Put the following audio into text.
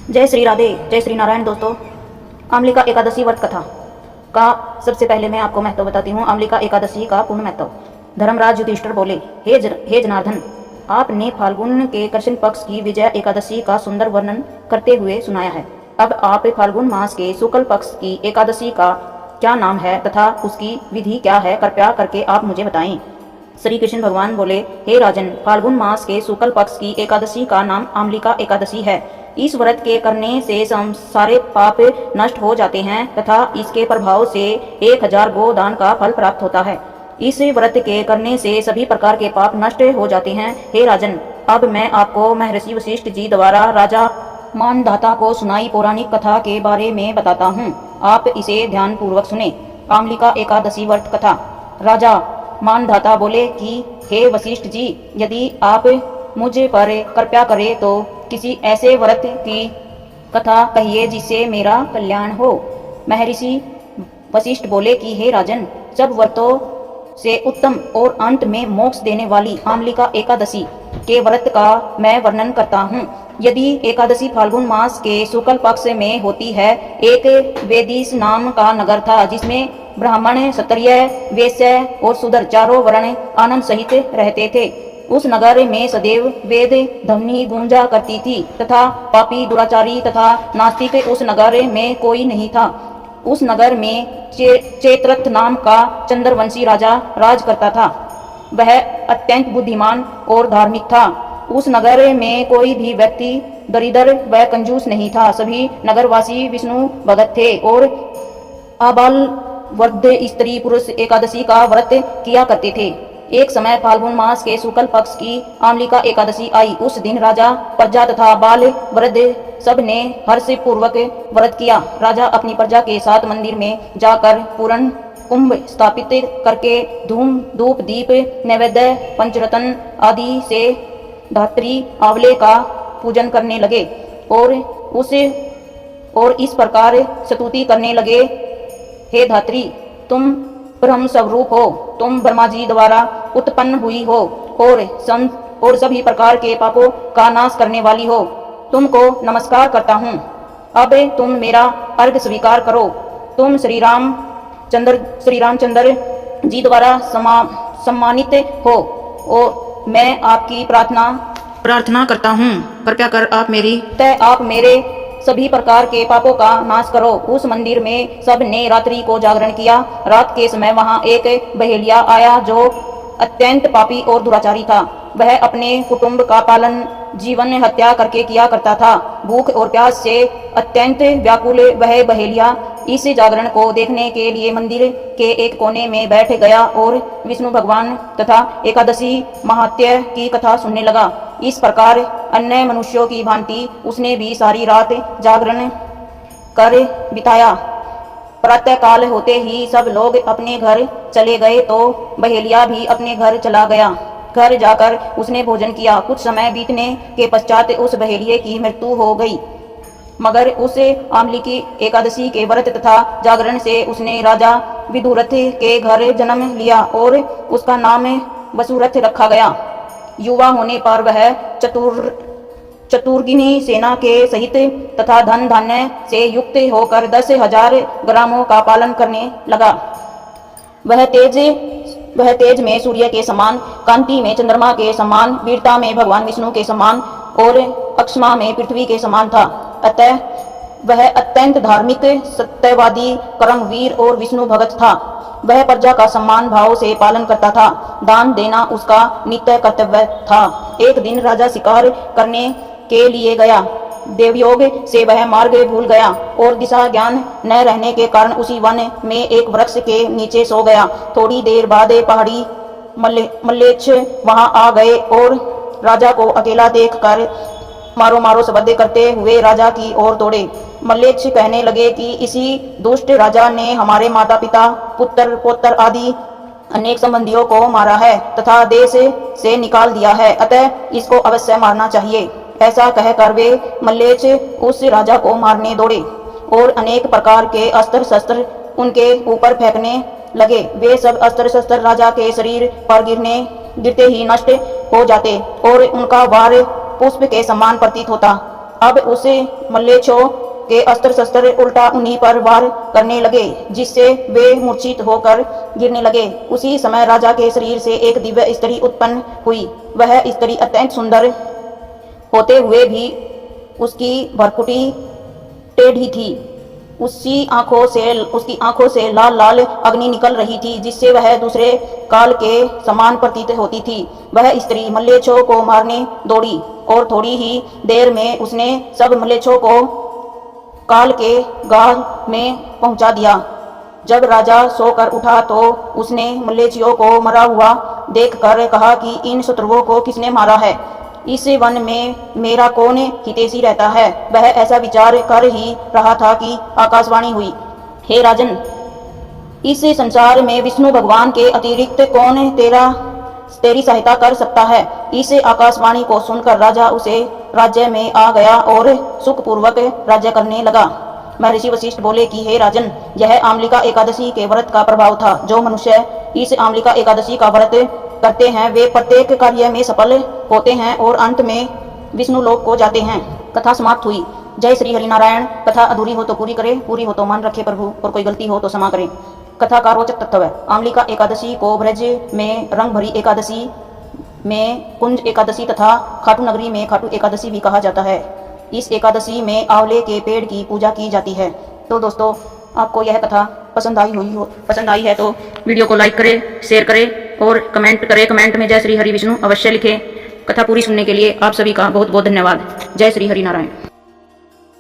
जय श्री राधे, जय श्री नारायण। दोस्तों, आमलिका एकादशी व्रत कथा का सबसे पहले मैं आपको महत्व बताती हूँ। आमलिका एकादशी का पूर्ण महत्व। धर्मराज युधिष्ठिर बोले, हे जनार्दन, आपने फाल्गुन के कृष्ण पक्ष की विजय एकादशी का सुंदर वर्णन करते हुए सुनाया है। अब आप फाल्गुन मास के शुक्ल पक्ष की एकादशी का क्या नाम है तथा उसकी विधि क्या है, कृपया करके आप मुझे बताएं। श्री कृष्ण भगवान बोले, हे राजन, फाल्गुन मास के शुक्ल पक्ष की एकादशी का नाम आमलिका एकादशी है। इस व्रत के करने से सारे पाप नष्ट हो जाते हैं तथा इसके प्रभाव से 1000 गोदान का फल प्राप्त होता है। इस व्रत के करने से सभी प्रकार के पाप नष्ट हो जाते हैं। हे राजन, अब मैं आपको महर्षि वशिष्ठ जी द्वारा राजा मानधाता को सुनाई पौराणिक कथा के बारे में बताता हूँ। आप इसे ध्यान पूर्वक सुने। आमलिका एकादशी व्रत कथा। राजा मानधाता बोले कि हे वशिष्ठ जी, यदि आप मुझ पर कृपा करें तो किसी ऐसे व्रत की कथा कहिए जिससे मेरा कल्याण हो। महर्षि वशिष्ठ बोले कि हे राजन, सब व्रतों से उत्तम और अंत में मोक्ष देने वाली आमलिका एकादशी के व्रत का मैं वर्णन करता हूँ। यदि एकादशी फाल्गुन मास के शुक्ल पक्ष में होती है। एक वेदिस नाम का नगर था जिसमें ब्राह्मण, क्षत्रिय, वैश्य और शूद्र चारों वर्ण आनंद सहित रहते थे। उस नगर में सदैव वेद ध्वनि गूंजा करती थी तथा पापी, दुराचारी तथा नास्तिक उस नगर में कोई नहीं था। उस नगर में चेत्रथ नाम का चंद्रवंशी राजा राज करता था। वह अत्यंत बुद्धिमान और धार्मिक था। उस नगर में कोई भी व्यक्ति दरिद्र व कंजूस नहीं था। सभी नगरवासी विष्णु भगत थे और आबाल वृद्ध स्त्री पुरुष एकादशी का व्रत किया करते थे। एक समय फाल्गुन मास के शुक्ल पक्ष की आमलिका एकादशी आई। उस दिन राजा, प्रजा तथा बाल वृद्ध सब ने हर्ष पूर्वक व्रत किया। राजा अपनी प्रजा के साथ मंदिर में जाकर पूर्ण कुंभ स्थापित करके धूम, धूप, दीप, नैवेद्य, पंचरत्न आदि से धात्री आंवले का पूजन करने लगे और इस प्रकार स्तुति करने लगे, हे धात्री, तुम ब्रह्म स्वरूप हो, तुम ब्रह्मा जी द्वारा उत्पन्न हुई हो और सभी प्रकार के पापों का नाश करने वाली हो। तुमको नमस्कार करता हूँ। अब तुम मेरा अर्घ स्वीकार करो। तुम श्री रामचंद्र जी द्वारा सम्मानित हो और मैं आपकी प्रार्थना करता हूँ। कृपया कर आप मेरे सभी प्रकार के पापों का नाश करो। उस मंदिर में सब ने रात्रि को जागरण किया। रात के समय वहां एक बहेलिया आया जो अत्यंत पापी और दुराचारी था। वह अपने कुटुंब का पालन जीवन हत्या करके किया करता था। भूख और प्यास से अत्यंत व्याकुल वह बहेलिया इस जागरण को देखने के लिए मंदिर के एक कोने में बैठ गया और विष्णु भगवान तथा एकादशी महात्म्य की कथा सुनने लगा। इस प्रकार अन्य मनुष्यों की भांति उसने भी सारी रात जागरण कर बिताया। प्रातः काल होते ही सब लोग अपने घर चले गए तो बहेलिया भी अपने घर चला गया। घर जाकर उसने भोजन किया। कुछ समय बीतने के पश्चात उस बहेलिये की मृत्यु हो गई। मगर उस आमलिकी एकादशी के व्रत तथा जागरण से उसने राजा विदुरथ के घर जन्म लिया और उसका नाम वसुरथ रखा गया। युवा होने पर वह चतुर्गिनी सेना के सहित तथा धन धान्य से युक्त होकर 10,000 ग्रामों का पालन करने लगा। वह तेज में सूर्य के समान, कांति में चंद्रमा के समान, वीरता में भगवान विष्णु के समान और अक्षमा में पृथ्वी के समान था। अतः वह अत्यंत धार्मिक, सत्यवादी, कर्मवीर और विष्णु भगत था। वह प्रजा का सम्मान भाव से पालन करता था। दान देना उसका नित्य कर्तव्य था। एक दिन राजा शिकार करने के लिए गया। देवयोग से वह मार्ग भूल गया और दिशा ज्ञान न रहने के कारण उसी वन में एक वृक्ष के नीचे सो गया। थोड़ी देर बाद पहाड़ी मल्लेच्छ वहां आ गए और राजा को अकेला देखकर मारो मारो शब्द करते हुए राजा की ओर दौड़े। मल्लेच्छ कहने लगे कि इसी दुष्ट राजा ने हमारे माता पिता, पुत्र पौत्र आदि अनेक संबंधियों को मारा है तथा देश से निकाल दिया है, अतः इसको अवश्य मारना चाहिए। ऐसा कहकर वे मल्लेच्छ उस राजा को मारने दौड़े और अनेक प्रकार के अस्त्र शस्त्र उनके ऊपर फेंकने लगे। वे सब अस्त्र शस्त्र राजा के शरीर पर गिरते ही नष्ट हो जाते और उनका वार पुष्प के समान प्रतीत होता। अब उस मल्लेच्छों के अस्त्र शस्त्र उल्टा उन्हीं पर वार करने लगे, जिससे वे मूर्छित होकर गिरने लगे। उसी समय राजा के शरीर से एक दिव्य स्त्री उत्पन्न हुई। वह स्त्री अत्यंत सुंदर होते हुए भी उसकी भरकुटी टेढ़ी थी। उसकी आंखों से लाल लाल अग्नि निकल रही थी, जिससे वह दूसरे काल के समान प्रतीत होती थी। वह स्त्री मल्लेच्छों को मारने दौड़ी और थोड़ी ही देर में उसने सब मल्लेच्छों को काल के गाल में पहुंचा दिया। जब राजा सोकर उठा तो उसने मल्लेच्छियों को मरा हुआ देखकर कहा कि इन शत्रुओं को किसने मारा है? इस वन में मेरा कौन हितैषी रहता है? वह ऐसा विचार कर ही रहा था कि आकाशवाणी हुई, हे राजन, इस संसार में विष्णु भगवान के अतिरिक्त कौन तेरी सहायता कर सकता है? इस आकाशवाणी को सुनकर राजा उसे राज्य में आ गया और सुखपूर्वक राज्य करने लगा। महर्षि वशिष्ठ बोले कि हे राजन, यह आमलिका एकादशी के व्रत का प्रभाव था। जो मनुष्य इस आमलिका एकादशी का व्रत करते हैं वे प्रत्येक कार्य में सफल होते हैं और अंत में विष्णु लोक को जाते हैं। कथा समाप्त हुई। जय श्री हरिनारायण। कथा अधूरी हो तो पूरी करे, पूरी हो तो मान रखे प्रभु, और कोई गलती हो तो क्षमा करें। कथा का रोचक तथ्य है, आमलिका एकादशी को ब्रज में रंग भरी एकादशी में कुंज एकादशी तथा खाटू नगरी में खाटू एकादशी भी कहा जाता है। इस एकादशी में आंवले के पेड़ की पूजा की जाती है। तो दोस्तों, आपको यह कथा पसंद आई है तो वीडियो को लाइक करें, शेयर करें और कमेंट करें। कमेंट में जय श्री हरि विष्णु अवश्य लिखें। कथा पूरी सुनने के लिए आप सभी का बहुत बहुत धन्यवाद। जय श्री हरि नारायण।